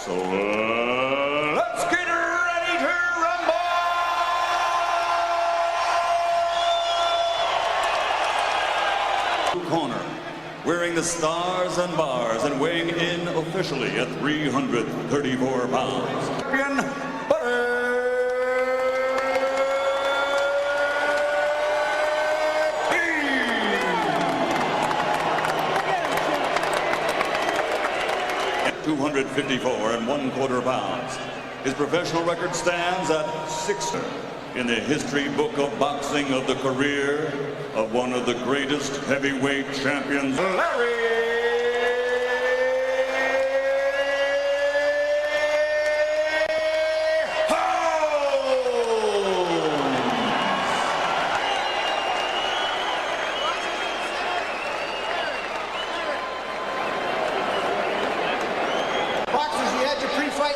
So let's get ready to rumble! Corner, wearing the stars and bars and weighing in officially at 334 pounds. Champion Butter. 254 1/4 pounds. His professional record stands at 6th in the history book of boxing of the career of one of the greatest heavyweight champions, Larry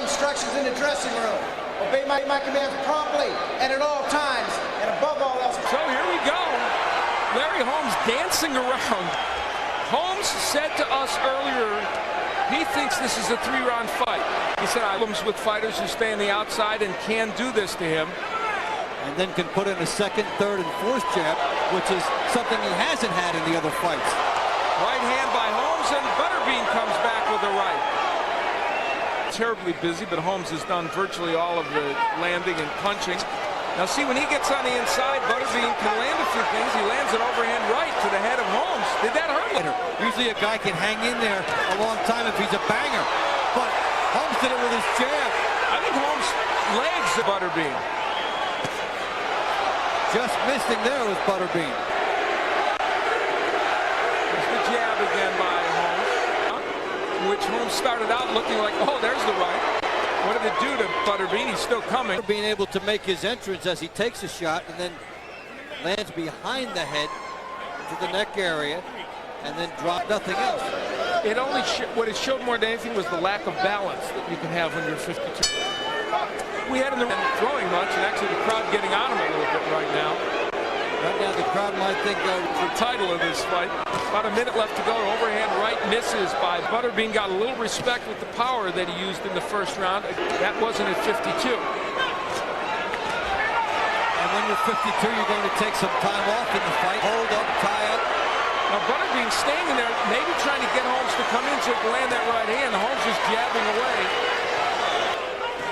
instructions in the dressing room. Obey my commands promptly and at all times, and above all else. So here we go. Larry Holmes dancing around. Holmes said to us earlier, he thinks this is a 3-round fight. He said, I problems with fighters who stay on the outside and can do this to him. And then can put in a second, third, and fourth jab, which is something he hasn't had in the other fights. Right hand by Holmes, and Butterbean comes back with a right. Terribly busy, but Holmes has done virtually all of the landing and punching. Now see, when he gets on the inside, Butterbean can land a few things. He lands an overhand right to the head of Holmes. Did that hurt him? Usually a guy can hang in there a long time if he's a banger, but Holmes did it with his jab. I think Holmes legs the Butterbean. Just missing there with Butterbean. There's the jab again by which Holmes started out looking like, oh, there's the right. What did it do to Butterbean? He's still coming. Being able to make his entrance as he takes a shot and then lands behind the head to the neck area and then drop nothing else. It only what it showed more than anything was the lack of balance that you can have when you're 52. We had him throwing much, and actually the crowd getting on him a little bit right now. Right now the crowd might think the title of this fight. About a minute left to go. Overhand right misses by Butterbean. Got a little respect with the power that he used in the first round. That wasn't at 52. And when you're 52, you're going to take some time off in the fight. Hold up, tie up. Now Butterbean staying in there, maybe trying to get Holmes to come in so he can land that right hand. Holmes is jabbing away.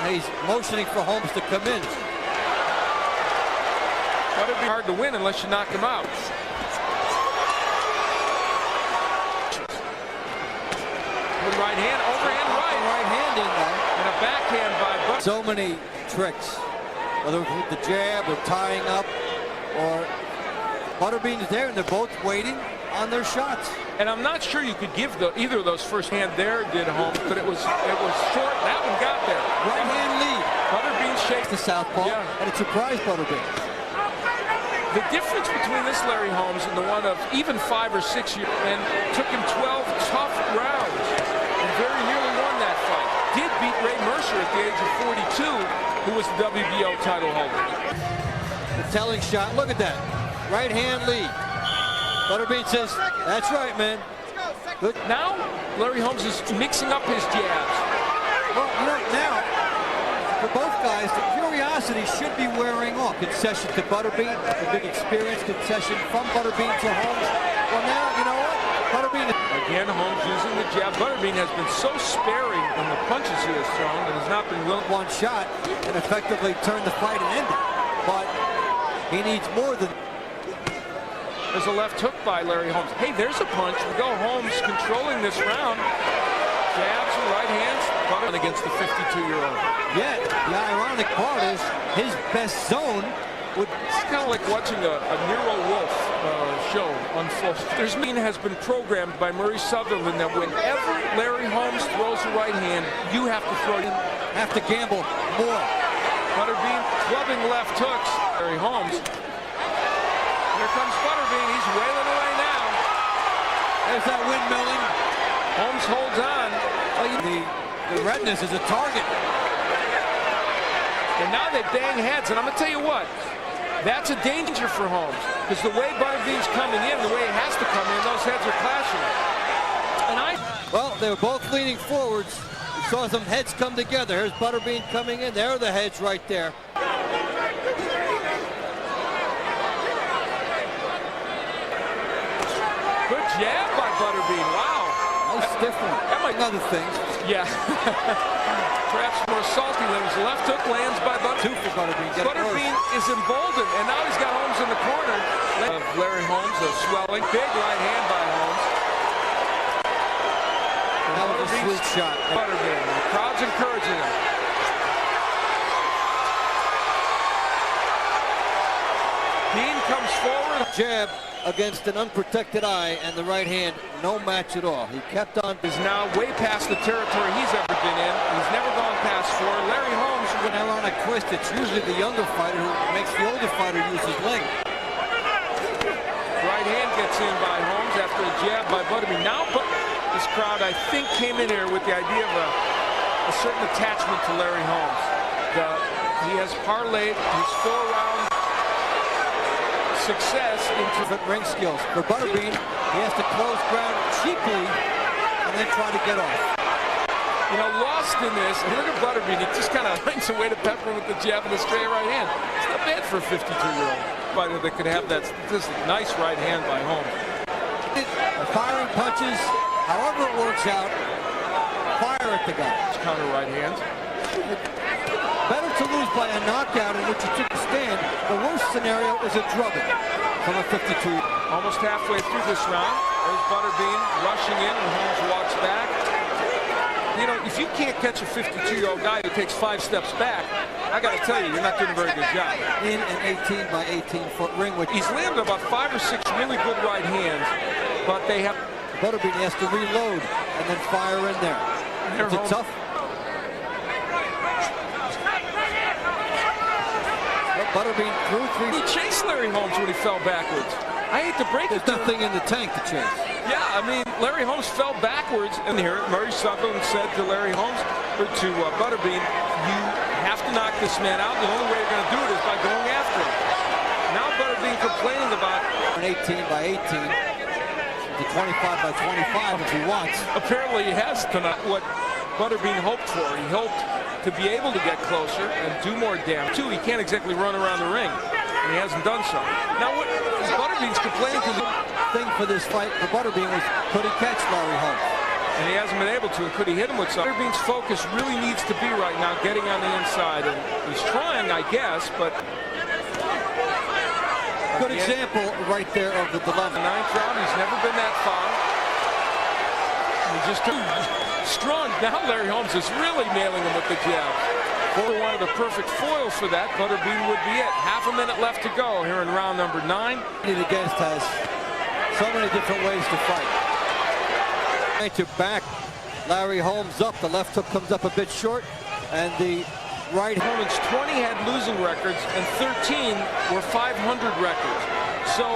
And he's motioning for Holmes to come in. But it'd be hard to win unless you knock him out. With right hand, overhand right. Right hand in there. And a backhand by Butterbean. So many tricks, whether with the jab or tying up, or Butterbean is there and they're both waiting on their shots. And I'm not sure you could give either of those first hand there, did Holmes, but it was short. That one got there. Right hand lead. Butterbean shakes the southpaw, and it surprised Butterbean. The difference between this Larry Holmes and the one of even 5 or 6 years, and took him 12 tough rounds, and very nearly won that fight. Did beat Ray Mercer at the age of 42, who was the WBO title holder. The telling shot, look at that. Right hand lead. Butterbean says, that's right, man. Good. Now, Larry Holmes is mixing up his jabs. Well, you know, now, for both guys, the curiosity should be wearing off. Concession to Butterbean, a big experience concession from Butterbean to Holmes. Well, now, you know what? Butterbean. Again, Holmes using the jab. Butterbean has been so sparing in the punches he has thrown and has not been willing. One shot and effectively turned the fight and ended. But he needs more than. There's a left hook by Larry Holmes. Hey, there's a punch. We go Holmes controlling this round. Jabs and right hands. Butterbean against the 52-year-old. Yet, the ironic part is his best zone would. It's kind of like watching a Nero Wolfe show unfold. There's has been programmed by Murray Sutherland that whenever Larry Holmes throws a right hand, you have to throw him. Have to gamble more. Butterbean clubbing left hooks. Larry Holmes. Here comes Butterbean. He's wailing away now. There's that windmilling. Holmes holds on. The redness is a target. And now they bang heads. And I'm going to tell you what. That's a danger for Holmes. Because the way Butterbean's coming in, the way he has to come in, those heads are clashing. And well, they were both leaning forwards. You saw some heads come together. Here's Butterbean coming in. There are the heads right there. Good jab by Butterbean. Wow. That's different. That might other things. Yeah. Perhaps more salty than his left hook lands by Butterbean. Two for Butterbean. Butterbean is emboldened, and now he's got Holmes in the corner. Larry Holmes, a swelling, big right hand by Holmes. And that was a sweet shot. Butterbean. The crowd's encouraging him. Bean comes forward. Jab against an unprotected eye, and the right hand, no match at all. He kept on. Is now way past the territory he's ever been in. He's never gone past 4. Larry Holmes with an ironic twist. It's usually the younger fighter who makes the older fighter use his leg. Right hand gets in by Holmes after a jab by Butterbean. Now, this crowd, I think, came in here with the idea of a certain attachment to Larry Holmes. He has parlayed his 4-round success into ring skills. For Butterbean, he has to close ground cheaply and then try to get off. You know, lost in this, look at Butterbean. He just kind of finds a way to pepper him with the jab and the straight right hand. It's not bad for a 52-year-old fighter that could have that statistic. Nice right hand by Holmes. Firing punches, however it works out, fire at the guy. Counter right hands. Better to lose by a knockout in which you took a stand. The worst scenario is a drubbing from a 52. Almost halfway through this round. There's Butterbean rushing in and Holmes walks back. You know, if you can't catch a 52-year-old guy who takes 5 steps back, I got to tell you, you're not doing a very good job. In an 18 by 18-foot ring. He's landed about 5 or 6 really good right hands, but they have... Butterbean has to reload and then fire in there. Is it tough? Butterbean threw 3. He chased Larry Holmes when he fell backwards. I hate to break it. There's nothing in the tank to chase. Yeah, I mean, Larry Holmes fell backwards. And here, Murray Sutherland said to Larry Holmes, or to Butterbean, you have to knock this man out. The only way you're going to do it is by going after him. Now Butterbean complaining about an 18 by 18 to 25 by 25 if he wants. Apparently he has tonight what Butterbean hoped for. He hoped to be able to get closer and do more damage. Too, he can't exactly run around the ring, and he hasn't done so. Now, what Butterbean's complaining to the thing for this fight for Butterbean was, could he catch Larry Holmes? And he hasn't been able to, and could he hit him with something? Butterbean's focus really needs to be right now getting on the inside, and he's trying, I guess, but... Good example right there of the dilemma. The 9th round, he's never been that far. He's just too strong. Now Larry Holmes is really nailing him with the jab. For one of the perfect foils for that, Butterbean would be it. Half a minute left to go here in round number 9. Against has so many different ways to fight. Trying to back Larry Holmes up. The left hook comes up a bit short, and the right. Opponents 20 had losing records, and 13 were 500 records. So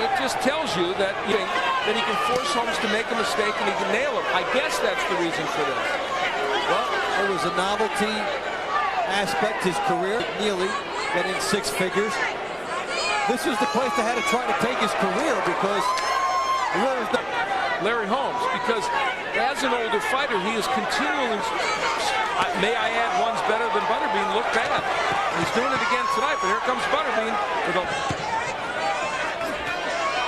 it just tells you that he can force Holmes to make a mistake and he can nail him. I guess that's the reason for this. Well, it was a novelty aspect his career. Neely getting 6 figures. This was the place that had to try to take his career because Larry Holmes, because as an older fighter, he is continually, may I add, one's better than Butterbean, look bad. And he's doing it again tonight, but here comes Butterbean with a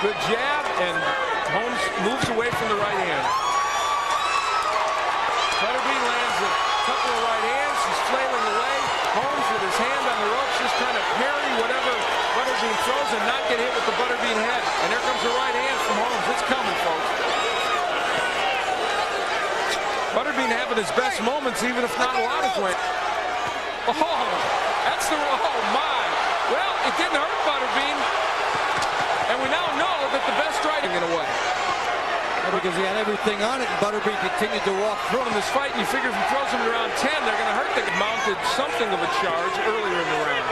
good jab, and Holmes moves away from the right hand. Butterbean lands a couple of right hands. He's flailing away. Holmes with his hand on the ropes, just trying to parry whatever Butterbean throws and not get hit with the Butterbean head. And here comes the right hand from Holmes. It's coming, folks. Butterbean having his best moments, even if not a lot of way. Oh, that's the, oh my. Well, it didn't hurt Butterbean. And we now know that the best striking in a way. Because he had everything on it, and Butterbean continued to walk through in this fight. And you figure if he throws him around 10, they're going to hurt. They mounted something of a charge earlier in the round.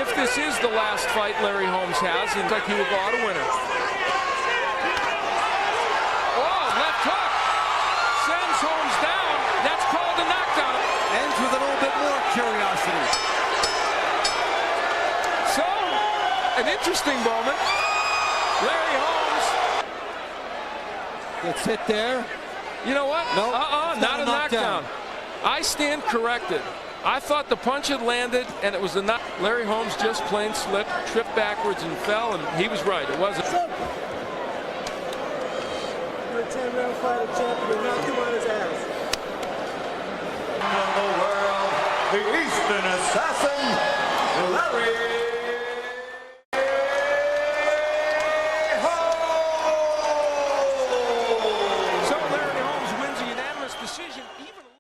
If this is the last fight Larry Holmes has, it looks like he will go out a winner. Oh, left hook. Sends Holmes down. That's called a knockdown. Ends with a little bit more curiosity. So, an interesting moment. Larry Holmes gets hit there. You know what? No, not a knockdown. I stand corrected. I thought the punch had landed, and it was a knock. Larry Holmes just plain slipped, tripped backwards, and fell, and he was right. It wasn't. You're a 10-round fighter champion. Knock him on his ass. In the world, the Eastern Assassin, Larry